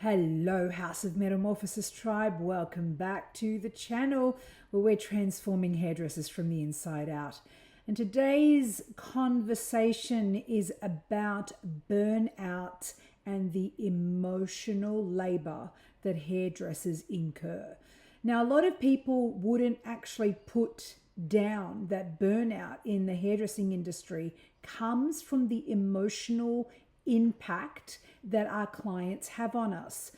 Hello, House of Metamorphosis Tribe. Welcome back to the channel where we're transforming hairdressers from the inside out. And today's conversation is about burnout and the emotional labor that hairdressers incur. Now, a lot of people wouldn't actually put down that burnout in the hairdressing industry comes from the emotional impact that our clients have on us.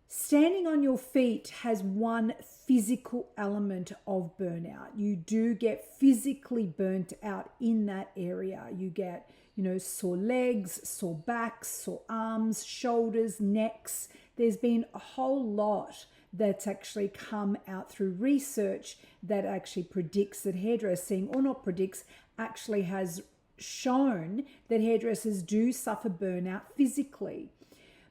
Standing on your feet has one physical element of burnout. You do get physically burnt out in that area. You get, sore legs, sore backs, sore arms, shoulders, necks. There's been a whole lot that's actually come out through research that actually predicts that hairdressing, or not predicts, actually has shown that hairdressers do suffer burnout physically.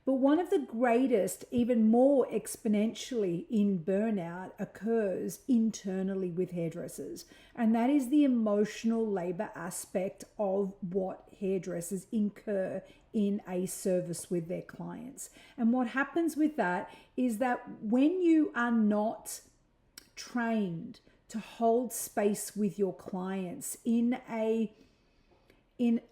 But one of the greatest, even more exponentially in burnout, occurs internally with hairdressers. And that is the emotional labor aspect of what hairdressers incur in a service with their clients. And what happens with that is that when you are not trained to hold space with your clients in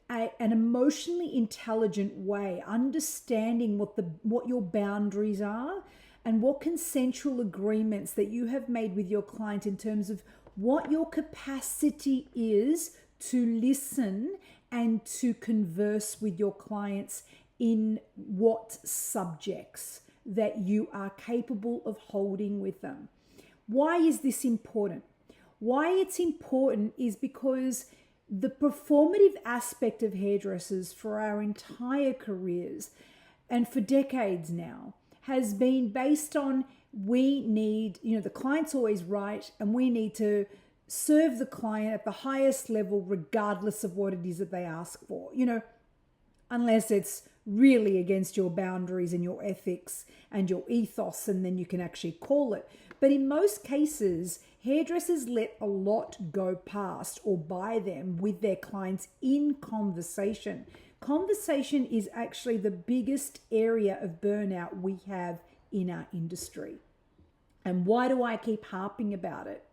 an emotionally intelligent way, understanding what your boundaries are and what consensual agreements that you have made with your client in terms of what your capacity is to listen and to converse with your clients in what subjects that you are capable of holding with them. Why is this important? Why it's important is because the performative aspect of hairdressers for our entire careers and for decades now has been based on we need, the client's always right and we need to serve the client at the highest level regardless of what it is that they ask for, unless it's really against your boundaries and your ethics and your ethos, and then you can actually call it. But in most cases, hairdressers let a lot go past or by them with their clients in conversation. Conversation is actually the biggest area of burnout we have in our industry. And why do I keep harping about it?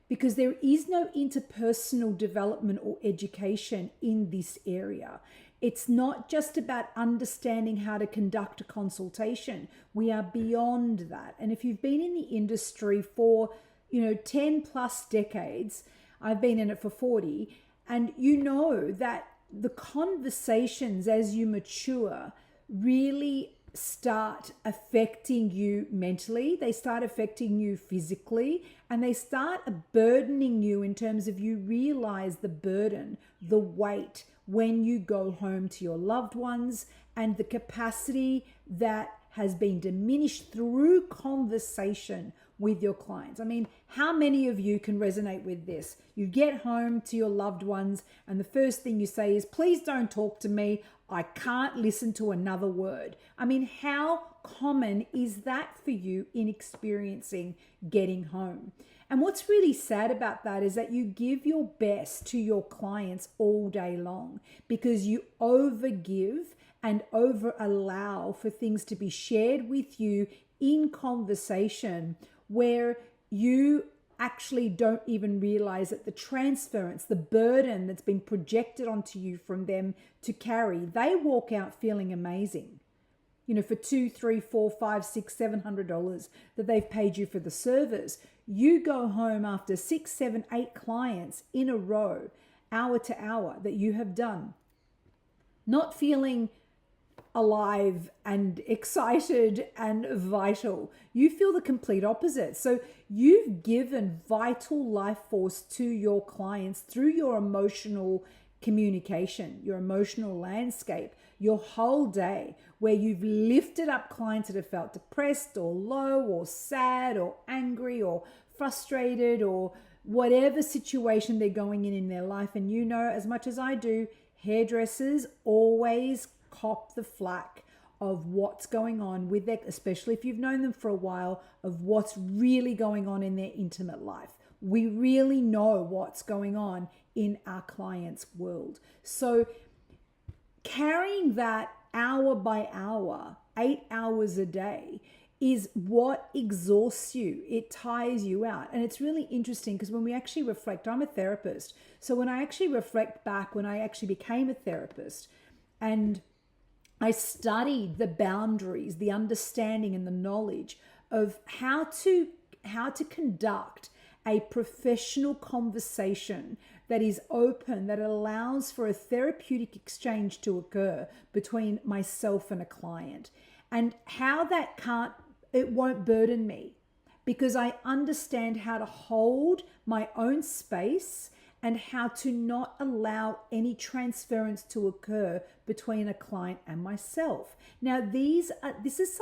Because there is no interpersonal development or education in this area. It's not just about understanding how to conduct a consultation. We are beyond that. And if you've been in the industry for 10 plus decades, I've been in it for 40, and you know that the conversations as you mature really start affecting you mentally, they start affecting you physically, and they start burdening you in terms of you realize the burden, the weight when you go home to your loved ones, and the capacity that has been diminished through conversation with your clients. I mean, how many of you can resonate with this? You get home to your loved ones and the first thing you say is, please don't talk to me. I can't listen to another word. I mean, how common is that for you in experiencing getting home? And what's really sad about that is that you give your best to your clients all day long because you overgive and over allow for things to be shared with you in conversation where you actually don't even realize that the transference, the burden that's been projected onto you from them to carry, they walk out feeling amazing. For $200, $300, $400, $500, $600, $700 that they've paid you for the service. You go home after 6, 7, 8 clients in a row, hour to hour that you have done, not feeling alive and excited and vital. You feel the complete opposite. So you've given vital life force to your clients through your emotional communication, your emotional landscape, your whole day, where you've lifted up clients that have felt depressed or low or sad or angry or frustrated or whatever situation they're going in their life. And as much as I do, hairdressers always cop the flack of what's going on with their, especially if you've known them for a while, of what's really going on in their intimate life. We really know what's going on in our clients' world. So carrying that hour by hour 8 hours a day is what exhausts you. It tires you out. And it's really interesting because when we actually reflect, I'm a therapist. So when I actually reflect back, when I actually became a therapist and I studied the boundaries, the understanding and the knowledge of how to conduct a professional conversation that is open, that allows for a therapeutic exchange to occur between myself and a client, and how it won't burden me because I understand how to hold my own space and how to not allow any transference to occur between a client and myself. Now, this is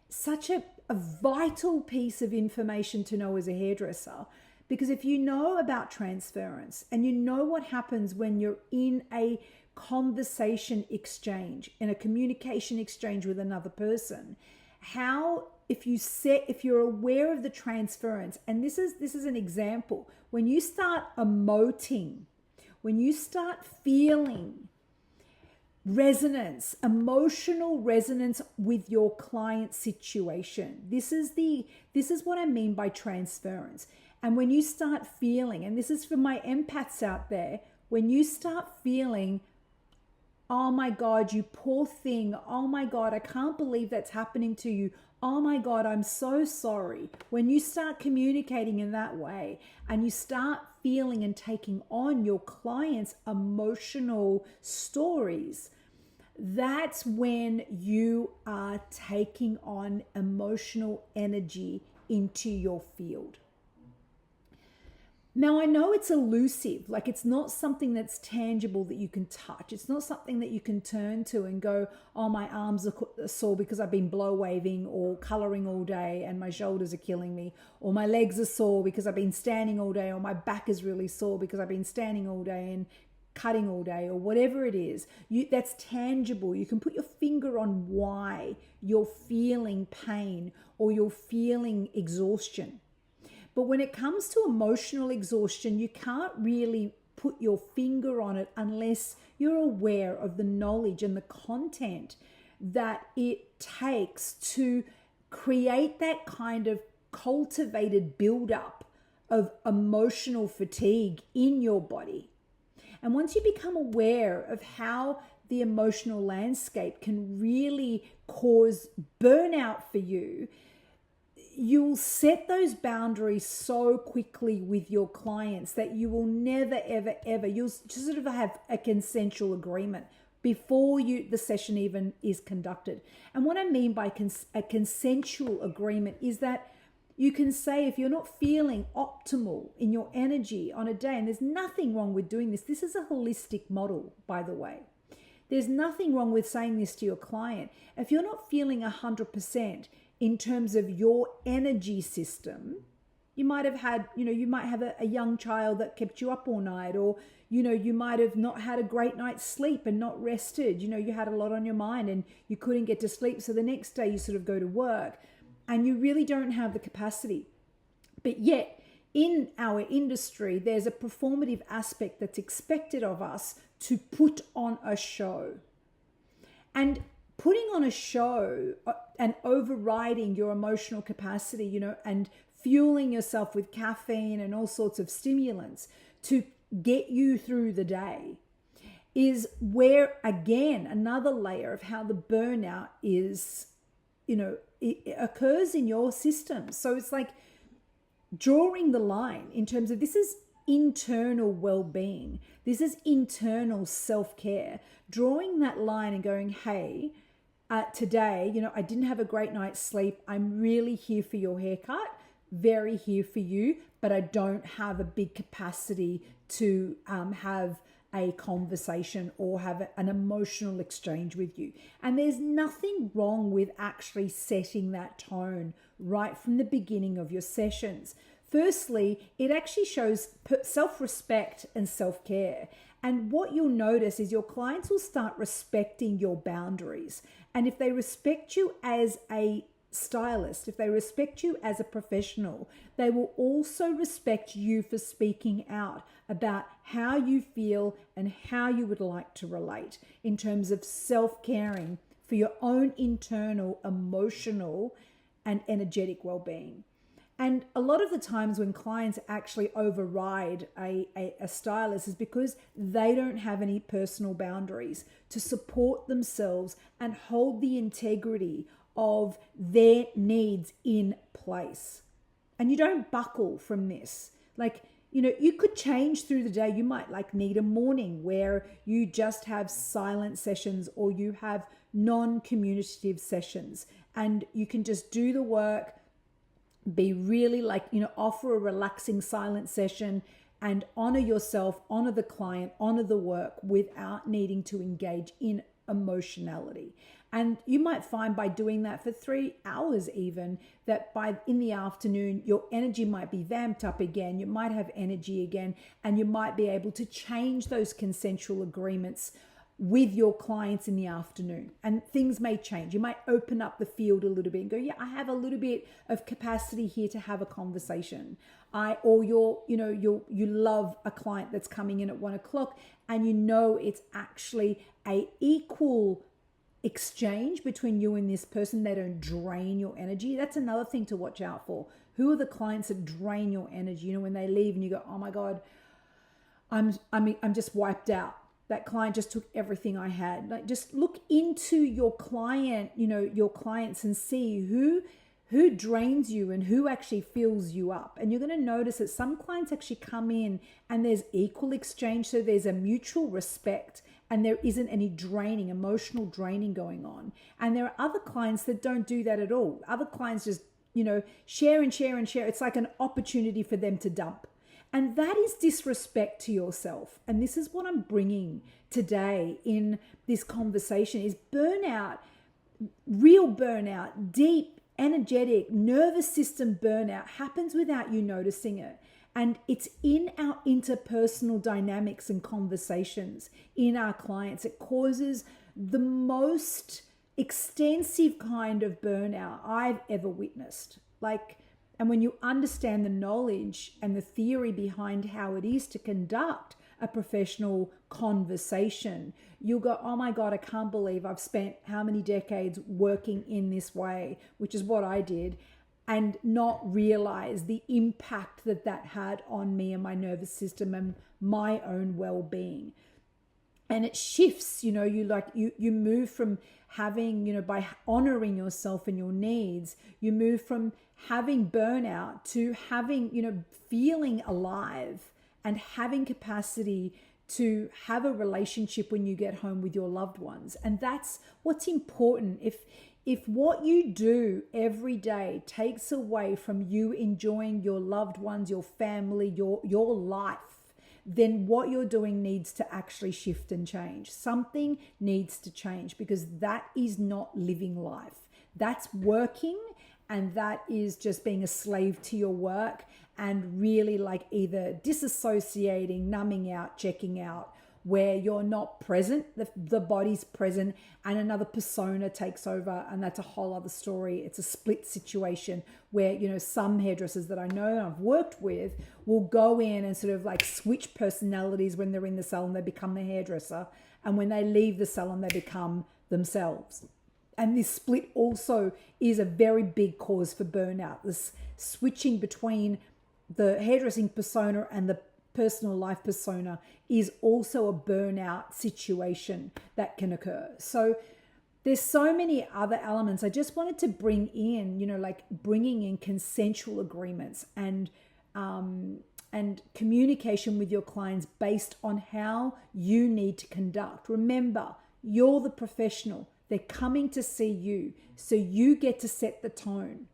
such a vital piece of information to know as a hairdresser, because if you know about transference and you know what happens when you're in a conversation exchange, in a communication exchange with another person, if you're aware of the transference, and this is an example, when you start emoting, when you start feeling resonance, emotional resonance with your client situation, this is what I mean by transference. And when you start feeling, and this is for my empaths out there, when you start feeling, oh my God, you poor thing. Oh my God, I can't believe that's happening to you. Oh my God, I'm so sorry. When you start communicating in that way and you start feeling and taking on your client's emotional stories, that's when you are taking on emotional energy into your field. Now, I know it's elusive, like it's not something that's tangible that you can touch. It's not something that you can turn to and go, oh, my arms are sore because I've been blow waving or coloring all day and my shoulders are killing me, or my legs are sore because I've been standing all day, or my back is really sore because I've been standing all day and cutting all day, or whatever it is. That's tangible. You can put your finger on why you're feeling pain or you're feeling exhaustion. But when it comes to emotional exhaustion, you can't really put your finger on it unless you're aware of the knowledge and the content that it takes to create that kind of cultivated buildup of emotional fatigue in your body. And once you become aware of how the emotional landscape can really cause burnout for you, you'll set those boundaries so quickly with your clients that you will never, ever, ever, you'll just sort of have a consensual agreement before the session even is conducted. And what I mean by a consensual agreement is that you can say, if you're not feeling optimal in your energy on a day, and there's nothing wrong with doing this. This is a holistic model, by the way. There's nothing wrong with saying this to your client. If you're not feeling 100% in terms of your energy system, you might have had, you might have a young child that kept you up all night, or, you might have not had a great night's sleep and not rested. You had a lot on your mind and you couldn't get to sleep. So the next day you sort of go to work and you really don't have the capacity. But yet in our industry, there's a performative aspect that's expected of us to put on a show. And putting on a show and overriding your emotional capacity, and fueling yourself with caffeine and all sorts of stimulants to get you through the day is where, again, another layer of how the burnout is, it occurs in your system. So it's like drawing the line in terms of, this is internal well-being. This is internal self-care. Drawing that line and going, hey, today, I didn't have a great night's sleep. I'm really here for your haircut, very here for you, but I don't have a big capacity to have a conversation or have an emotional exchange with you. And there's nothing wrong with actually setting that tone right from the beginning of your sessions. Firstly, it actually shows self-respect and self-care. And what you'll notice is your clients will start respecting your boundaries. And if they respect you as a stylist, if they respect you as a professional, they will also respect you for speaking out about how you feel and how you would like to relate in terms of self-caring for your own internal, emotional, and energetic well-being. And a lot of the times when clients actually override a stylist is because they don't have any personal boundaries to support themselves and hold the integrity of their needs in place. And you don't buckle from this. Like, you could change through the day. You might need a morning where you just have silent sessions, or you have non-communicative sessions, and you can just do the work, be really offer a relaxing silent session and honor yourself, honor the client, honor the work without needing to engage in emotionality. And you might find by doing that for 3 hours even, that in the afternoon, your energy might be vamped up again. You might have energy again, and you might be able to change those consensual agreements with your clients in the afternoon, and things may change. You might open up the field a little bit and go, yeah, I have a little bit of capacity here to have a conversation. You love a client that's coming in at 1 o'clock, and it's actually a equal exchange between you and this person. They don't drain your energy. That's another thing to watch out for. Who are the clients that drain your energy? When they leave and you go, oh my God, I'm just wiped out. That client just took everything I had. Just look into your client, your clients, and see who drains you and who actually fills you up. And you're going to notice that some clients actually come in and there's equal exchange. So there's a mutual respect and there isn't any emotional draining going on. And there are other clients that don't do that at all. Other clients just, share and share and share. It's like an opportunity for them to dump. And that is disrespect to yourself. And this is what I'm bringing today in this conversation is burnout, real burnout, deep, energetic, nervous system burnout happens without you noticing it. And it's in our interpersonal dynamics and conversations in our clients. It causes the most extensive kind of burnout I've ever witnessed. And when you understand the knowledge and the theory behind how it is to conduct a professional conversation, you'll go, oh my God, I can't believe I've spent how many decades working in this way, which is what I did, and not realize the impact that had on me and my nervous system and my own well-being. And it shifts, you move from having, by honoring yourself and your needs, you move from having burnout to having, feeling alive and having capacity to have a relationship when you get home with your loved ones. And that's what's important. If what you do every day takes away from you enjoying your loved ones, your family, your life, then what you're doing needs to actually shift and change. Something needs to change because that is not living life. That's working, and that is just being a slave to your work and really either disassociating, numbing out, checking out, where you're not present, the body's present, and another persona takes over, and that's a whole other story. It's a split situation where, some hairdressers that I know and I've worked with will go in and sort of switch personalities. When they're in the salon, they become the hairdresser, and when they leave the salon, they become themselves. And this split also is a very big cause for burnout. This switching between the hairdressing persona and the personal life persona is also a burnout situation that can occur. So there's so many other elements. I just wanted to bring in, bringing in consensual agreements and communication with your clients based on how you need to conduct. Remember, you're the professional. They're coming to see you, so you get to set the tone.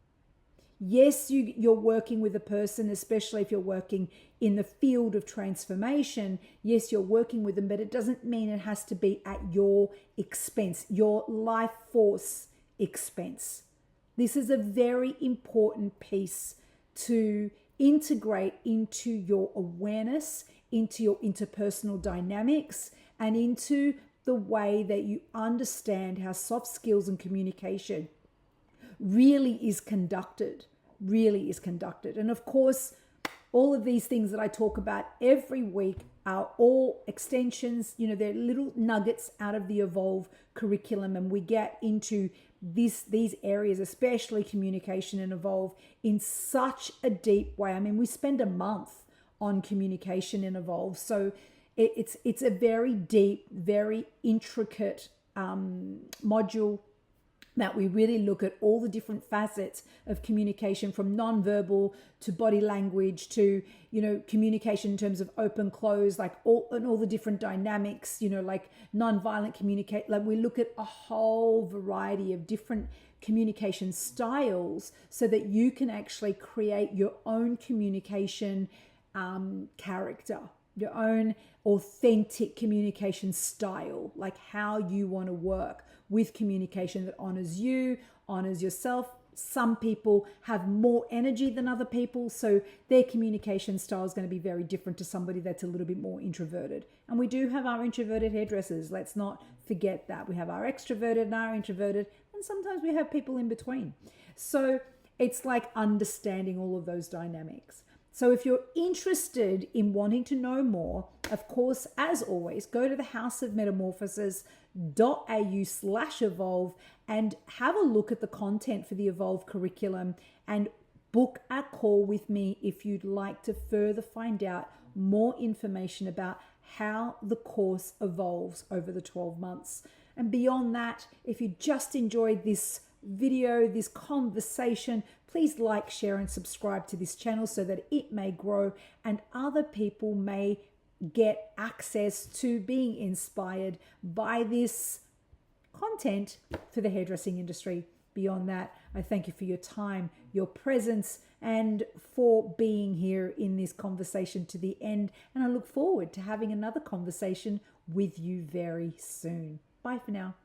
Yes, you're working with a person, especially if you're working in the field of transformation. Yes, you're working with them, but it doesn't mean it has to be at your expense, your life force expense. This is a very important piece to integrate into your awareness, into your interpersonal dynamics, and into the way that you understand how soft skills and communication really is conducted. And of course, all of these things that I talk about every week are all extensions, they're little nuggets out of the Evolve curriculum, and we get into these areas, especially communication and Evolve, in such a deep way. I mean, we spend a month on communication and Evolve, so it's a very deep, very intricate module that we really look at all the different facets of communication, from nonverbal to body language to, communication in terms of open, close, like all the different dynamics, like nonviolent communicate. Like, we look at a whole variety of different communication styles so that you can actually create your own communication character, your own authentic communication style, like how you want to work with communication that honors you, honors yourself. Some people have more energy than other people, so their communication style is going to be very different to somebody that's a little bit more introverted. And we do have our introverted hairdressers. Let's not forget that. We have our extroverted and our introverted, and sometimes we have people in between. So it's like understanding all of those dynamics. So if you're interested in wanting to know more, of course, as always, go to the houseofmetamorphosis.au/evolve and have a look at the content for the Evolve curriculum, and book a call with me if you'd like to further find out more information about how the course evolves over the 12 months. And beyond that, if you just enjoyed this video, this conversation, please like, share, and subscribe to this channel so that it may grow and other people may get access to being inspired by this content for the hairdressing industry. Beyond that, I thank you for your time, your presence, and for being here in this conversation to the end. And I look forward to having another conversation with you very soon. Bye for now.